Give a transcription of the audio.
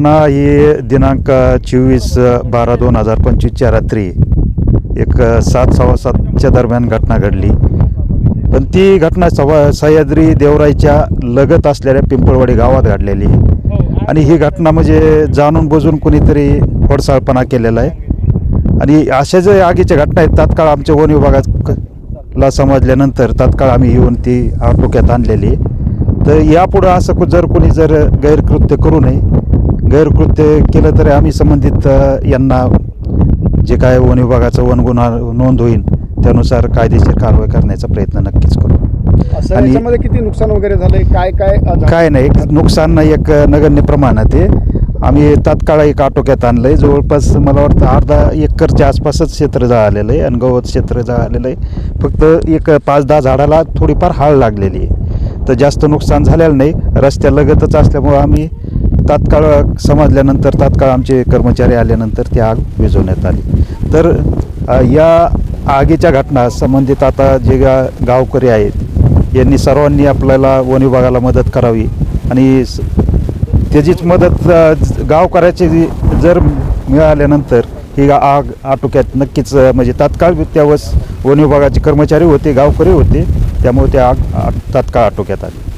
घटना ही दिनांक 24/12/2025च्या रात्री एक 7:15च्या दरम्यान घटना घडली. पण ती घटना सह्याद्री देवराईच्या लगत असलेल्या पिंपळवाडी गावात घडलेली आणि ही घटना म्हणजे जाणून बुजून कुणीतरी खोडसाळपणा केलेला आहे. आणि अशा जे आगीच्या घटना आहेत तात्काळ आमच्या वन विभागाला समजल्यानंतर तात्काळ आम्ही येऊन ती आटोक्यात आणलेली. तर यापुढं असं जर गैरकृत्य करू नये. गैरकृत्य केलं तरी आम्ही संबंधित यांना जे काय वन विभागाचं वनगुन्हा नोंद होईल त्यानुसार कायदेशीर कारवाई करण्याचा प्रयत्न नक्कीच करू. आणि याच्यामध्ये किती नुकसान वगैरे झालंय काय नाही, नुकसान नाही, एक नगण्य प्रमाणात आहे. आम्ही तात्काळ एक आटोक्यात आणलंय. जवळपास मला वाटतं अर्धा एकरच्या आसपासच क्षेत्र जळालेलं आहे आणि गवत क्षेत्र जळालेलं आहे. फक्त एक 5-10 झाडाला थोडीफार हाळ लागलेली आहे. तर जास्त नुकसान झालेलं नाही. रस्त्यालगतच असल्यामुळं आम्ही तात्काळ समजल्यानंतर तात्काळ आमचे कर्मचारी आल्यानंतर ती आग विझवण्यात आली. तर या आगीच्या घटना संबंधित आता जे गावकरी आहेत यांनी सर्वांनी आपल्याला वन विभागाला मदत करावी आणि त्याचीच मदत गावकऱ्याची जर मिळाल्यानंतर ही आग आटोक्यात नक्कीच म्हणजे तात्काळ त्यावेळेस वन विभागाचे कर्मचारी होते, गावकरी होते, त्यामुळे ते आग तात्काळ आटोक्यात आली.